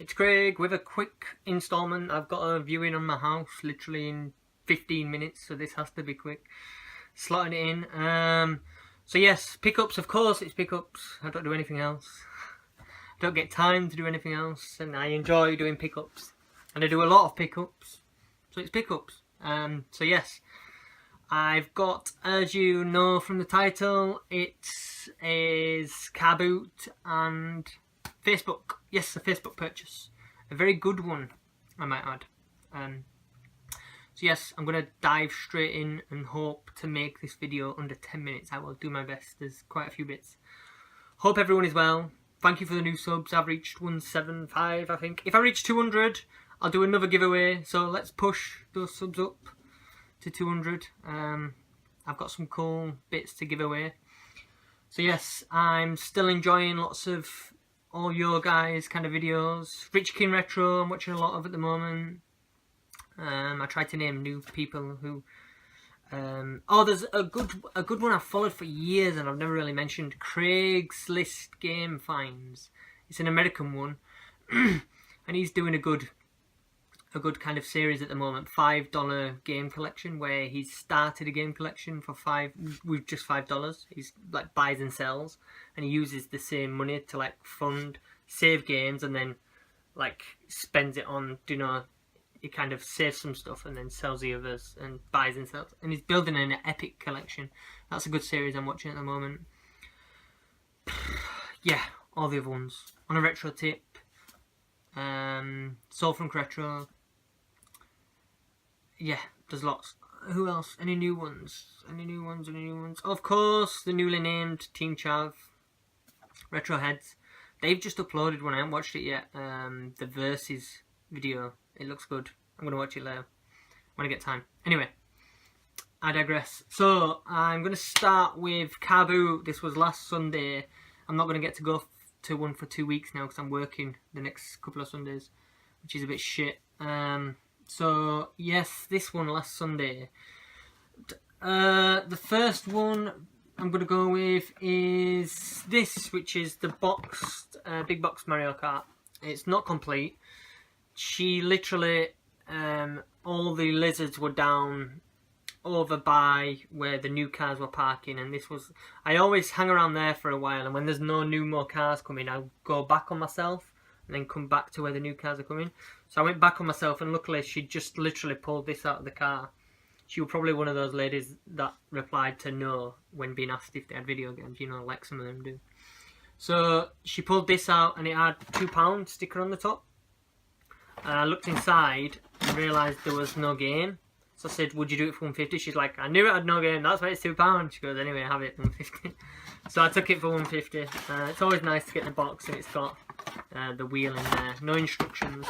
It's Craig with a quick installment. I've got a viewing on my house literally in 15 minutes, so this has to be quick. Slotting it in. So yes, pickups, of course it's pickups. I don't do anything else. I don't get time to do anything else, and I enjoy doing pickups. And I do a lot of pickups, so it's pickups. So yes, I've got, as you know from the title, it is Carboot and Facebook. Yes, a Facebook purchase. A very good one, I might add. So yes, I'm going to dive straight in and hope to make this video under 10 minutes. I will do my best. There's quite a few bits. Hope everyone is well. Thank you for the new subs. I've reached 175, I think. If I reach 200, I'll do another giveaway. So let's push those subs up to 200. I've got some cool bits to give away. So yes, I'm still enjoying lots of all your guys' kind of videos. Rich King Retro, I'm watching a lot of at the moment. I tried to name new people who. Oh, there's a good one I've followed for years and I've never really mentioned. Craigslist Game Finds. It's an American one, and he's doing a good kind of series at the moment. $5 game collection, where he's started a game collection for with just $5. He's like buys and sells, and he uses the same money to like fund, save games, and then like spends it on, you know, he kind of saves some stuff and then sells the others and buys and sells. And he's building an epic collection. That's a good series I'm watching at the moment. Yeah, all the other ones. On a retro tip, Soul from Retro. Yeah, there's lots. Who else? Any new ones? Any new ones? Of course, the newly named Team Chav, Retro Heads. They've just uploaded one. I haven't watched it yet. The Versus video. It looks good. I'm going to watch it later when I get time. Anyway, I digress. So, I'm going to start with Carboot. This was last Sunday. I'm not going to get to go to one for 2 weeks now because I'm working the next couple of Sundays, which is a bit shit. So, yes, this one last Sunday. The first one I'm going to go with is this, which is the boxed, big box Mario Kart. It's not complete. She literally, all the lizards were down over by where the new cars were parking, and this was, I always hang around there for a while, and when there's no more cars coming, I'll go back on myself and then come back to where the new cars are coming. So I went back on myself, and luckily she just literally pulled this out of the car. She was probably one of those ladies that replied to no when being asked if they had video games, you know, like some of them do. So she pulled this out, and it had £2 sticker on the top. I looked inside and realised there was no game. So I said, would you do it for £150? She's like, I knew it had no game, that's why it's £2. She goes, anyway, have it, £150. So I took it for £150. It's always nice to get the box, and it's got the wheel in there. No instructions.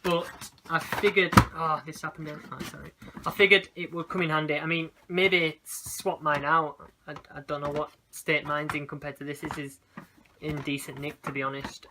But I figured, oh, this happened, oh, sorry. I figured it would come in handy. I mean, maybe swap mine out. I don't know what state mine's in compared to this. This is in decent nick, to be honest.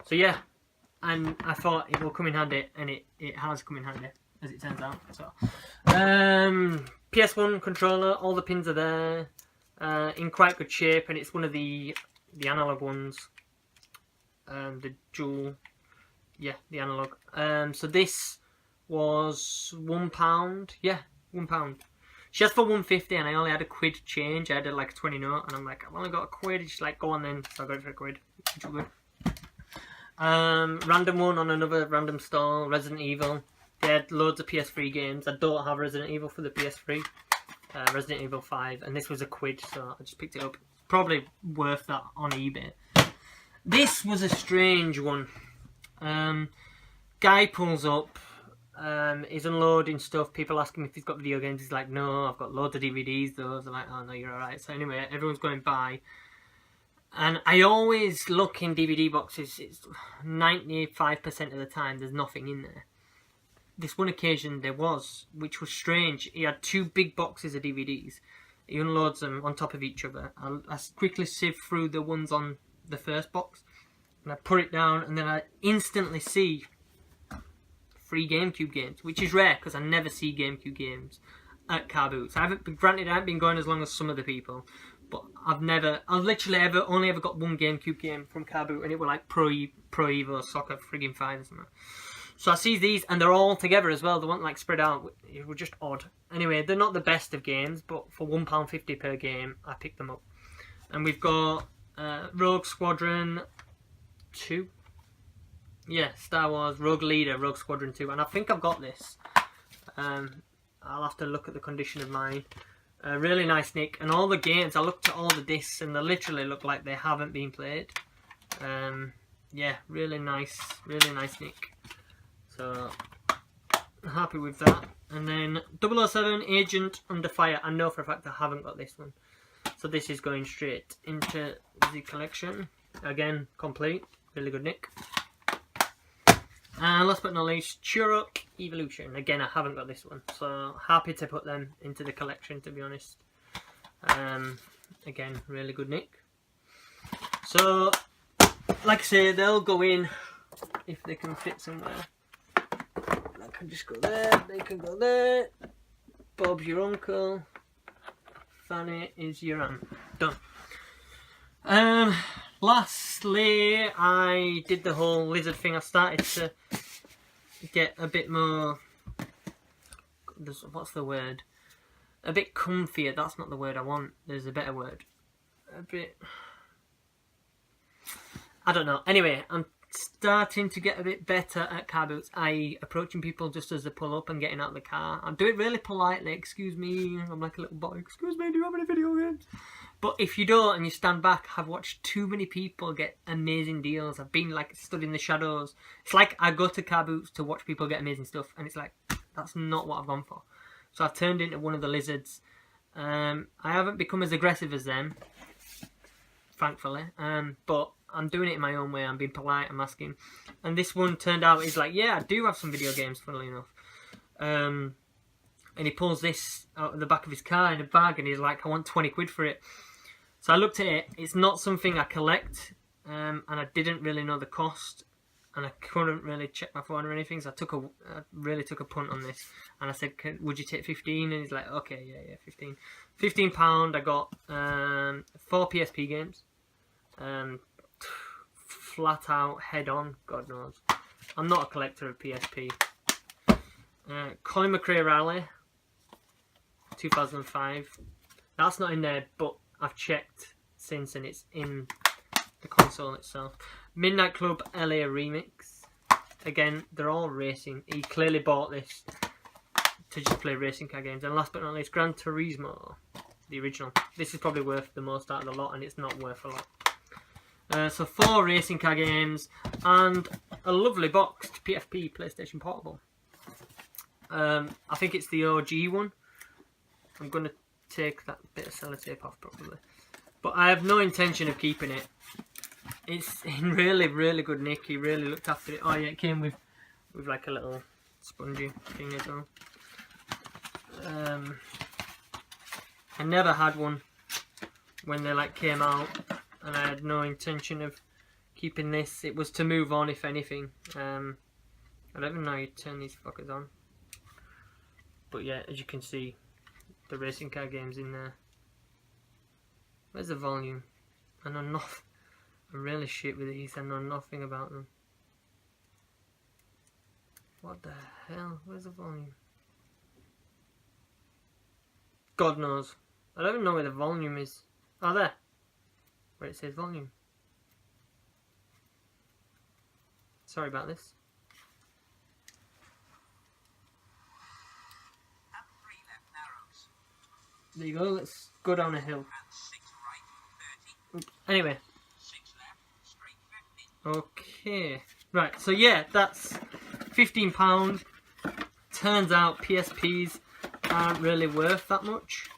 So yeah. And I thought it will come in handy, and it has come in handy, as it turns out. So, PS1 controller, all the pins are there, in quite good shape, and it's one of the analog ones, the dual, yeah, the analog. So this was £1, yeah, £1. She asked for £150, and I only had a quid change. I had like a 20 note, and I'm like, I've only got a quid. She's like, go on then. So I got it for a quid, which was good. Random one on another random stall, Resident Evil. They had loads of PS3 games. I don't have Resident Evil for the PS3. Resident Evil 5, and this was a quid, so I just picked it up. Probably worth that on eBay. This was a strange one. Guy pulls up, he's unloading stuff. People ask him if he's got video games. He's like, no, I've got loads of DVDs. Those are like, oh no, you're alright. So anyway, everyone's going by. And I always look in DVD boxes, it's 95% of the time there's nothing in there. This one occasion there was, which was strange. He had 2 big boxes of DVDs. He unloads them on top of each other. I quickly sieve through the ones on the first box, and I put it down, and then I instantly see 3 GameCube games, which is rare because I never see GameCube games at Carboot. So I haven't been granted, I haven't been going as long as some of the people, But I've literally only ever got one GameCube game from Carboot, and it were like Pro Evo Soccer friggin' 5 or something. So I see these, and they're all together as well. They weren't like spread out. It was just odd. Anyway, they're not the best of games, but for £1.50 per game, I picked them up. And we've got Rogue Squadron 2. Yeah, Star Wars Rogue Leader, Rogue Squadron 2. And I think I've got this. I'll have to look at the condition of mine. Really nice nick. And all the games, I looked at all the discs, and they literally look like they haven't been played. Yeah, really nice nick. So, happy with that. And then 007 Agent Under Fire. I know for a fact I haven't got this one. So this is going straight into the collection. Again, complete. Really good nick. And last but not least, Turok Evolution. Again, I haven't got this one. So, happy to put them into the collection, to be honest. Again, really good nick. So, like I say, they'll go in if they can fit somewhere. I can just go there, they can go there. Bob's your uncle. Fanny is your aunt. Done. Lastly, I did the whole lizard thing. I started to get a bit more... What's the word? A bit comfier. That's not the word I want. There's a better word. A bit... I don't know. Anyway, I'm starting to get a bit better at car boots, i.e. approaching people just as they pull up and getting out of the car. I do it really politely. Excuse me, I'm like a little boy. Excuse me, do you have any video games? But if you don't and you stand back, I've watched too many people get amazing deals. I've been like stood in the shadows. It's like I go to car boots to watch people get amazing stuff, and it's like, that's not what I've gone for. So I've turned into one of the lizards. I haven't become as aggressive as them, thankfully, but I'm doing it in my own way. I'm being polite, I'm asking. And this one turned out, he's like, yeah, I do have some video games, funnily enough. And he pulls this out of the back of his car in a bag, and he's like, I want 20 quid for it. So I looked at it. It's not something I collect, and I didn't really know the cost, and I couldn't really check my phone or anything, so I really took a punt on this. And I said, would you take 15? And he's like, okay, yeah, 15. £15, I got 4 PSP games. Flat out, head on, God knows. I'm not a collector of PSP. Colin McRae Rally, 2005. That's not in there, but I've checked since and it's in the console itself. Midnight Club LA Remix. Again, they're all racing. He clearly bought this to just play racing car games. And last but not least, Gran Turismo, the original. This is probably worth the most out of the lot, and it's not worth a lot. So 4 racing car games and a lovely boxed PSP PlayStation Portable. I think it's the OG one. I'm going to take that bit of sellotape off probably. But I have no intention of keeping it. It's in really, really good nick. He really looked after it. Oh yeah, it came with like a little spongy thing as well. I never had one when they like came out. And I had no intention of keeping this. It was to move on, if anything. I don't even know how you turn these fuckers on. But yeah, as you can see, the racing car game's in there. Where's the volume? I know nothing. I'm really shit with these. I know nothing about them. What the hell? Where's the volume? God knows. I don't even know where the volume is. Oh, there. Where it says volume. Sorry about this. There you go, let's go down a hill. Anyway. Okay. Right, so yeah, that's £15. Turns out PSPs aren't really worth that much.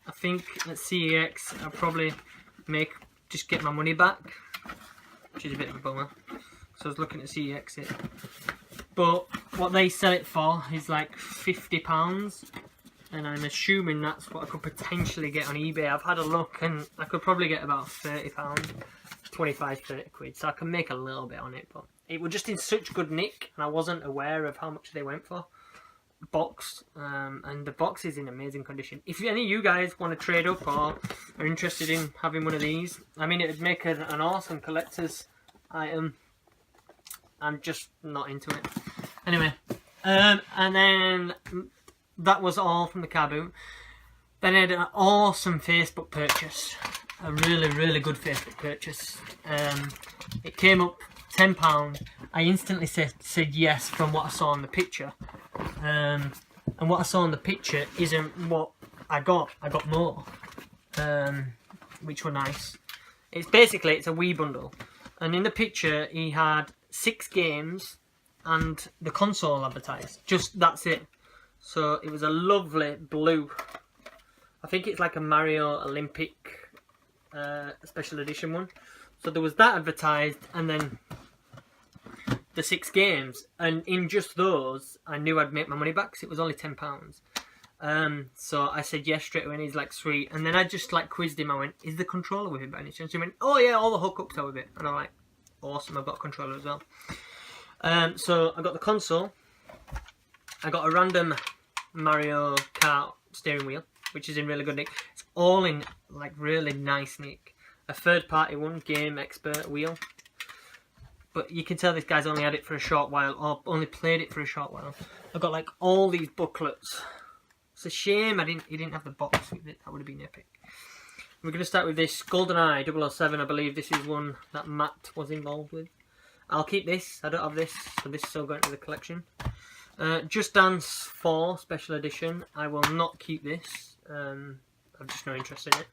I think at CEX I'll probably just get my money back, which is a bit of a bummer. So I was looking at CEX it, but what they sell it for is like £50, and I'm assuming that's what I could potentially get on eBay. I've had a look and I could probably get about £30, 25, 30 quid, so I can make a little bit on it, but it was just in such good nick and I wasn't aware of how much they went for. box, and the box is in amazing condition. If any of you guys want to trade up or are interested in having one of these, I mean, it would make an awesome collector's item. I'm just not into it. Anyway, and then that was all from the Carboot. Then I had an awesome Facebook purchase, a really good Facebook purchase. It came up £10. I instantly said yes from what I saw in the picture. And what I saw in the picture isn't what I got. I got more, which were nice. It's basically, it's a Wii bundle, and in the picture he had 6 games and the console advertised. Just that's it. So it was a lovely blue. I think it's like a Mario Olympic special edition one. So there was that advertised, and then the 6 games, and in just those I knew I'd make my money back because it was only £10. So I said yes straight away, and he's like, sweet. And then I just like quizzed him. I went, is the controller with it by any chance? He went, oh yeah, all the hookups are with it. And I'm like, awesome, I've got a controller as well. So I got the console, I got a random Mario Kart steering wheel, which is in really good nick. It's all in like really nice nick. A third party one, Game Expert wheel. But you can tell this guy's only had it for a short while, or only played it for a short while. I've got like all these booklets. It's a shame he didn't have the box with it. That would have been epic. We're going to start with this GoldenEye 007. I believe this is one that Matt was involved with. I'll keep this. I don't have this, so this is still going to the collection. Just Dance 4 Special Edition. I will not keep this. I've just no interest in it.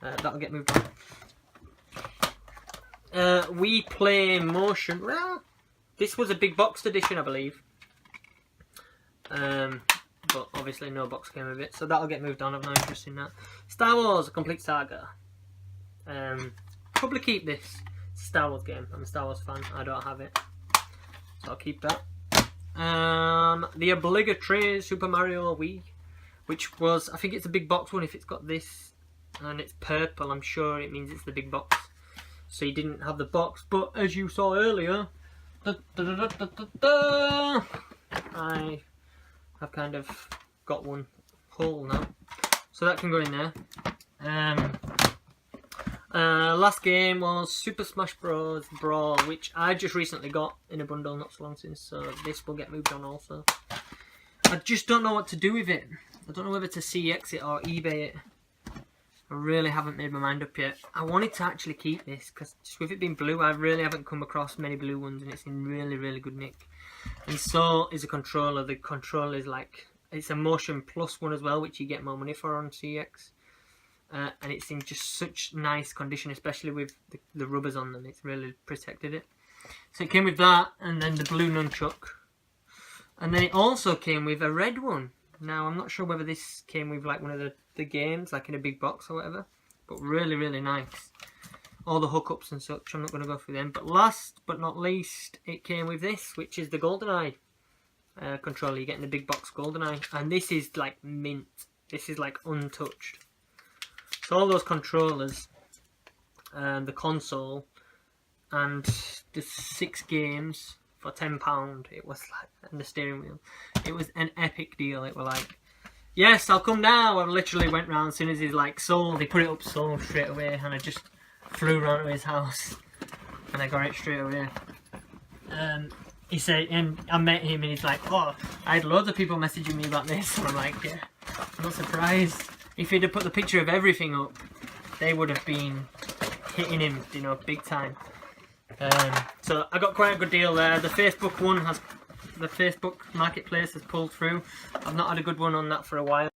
That'll get moved on. We Play Motion. Well, this was a big boxed edition, I believe. But obviously no box came with it, so that'll get moved on. I've no interest in that. Star Wars: A Complete Saga. Probably keep this. It's a Star Wars game. I'm a Star Wars fan. I don't have it, so I'll keep that. The obligatory Super Mario Wii, which was, I think it's a big box one. If it's got this and it's purple, I'm sure it means it's the big box. So you didn't have the box, but as you saw earlier, I have kind of got one hole now, so that can go in there. Last game was Super Smash Bros. Brawl, which I just recently got in a bundle not so long since, so this will get moved on also. I just don't know what to do with it. I don't know whether to CX it or eBay it. I really haven't made my mind up yet. I wanted to actually keep this because just with it being blue, I really haven't come across many blue ones, and it's in really good nick. And so is a controller. The controller is like, it's a Motion Plus one as well, which you get more money for on CX. And it's in just such nice condition, especially with the rubbers on them. It's really protected it. So it came with that, and then the blue nunchuck. And then it also came with a red one. Now, I'm not sure whether this came with like one of the games, like in a big box or whatever. But really nice. All the hookups and such, I'm not going to go through them. But last but not least, it came with this, which is the GoldenEye controller. You get in the big box GoldenEye. And this is like mint. This is like untouched. So all those controllers, the console, and the 6 games for £10, it was like, and the steering wheel. It was an epic deal. It was like, yes, I'll come now. I literally went round as soon as he's like sold. He put it up sold straight away, and I just flew round to his house, and I got it straight away. He said, and I met him, and he's like, oh, I had loads of people messaging me about this. And I'm like, yeah, I'm not surprised. If he'd have put the picture of everything up, they would have been hitting him, you know, big time. So I got quite a good deal there. The Facebook marketplace has pulled through. I've not had a good one on that for a while.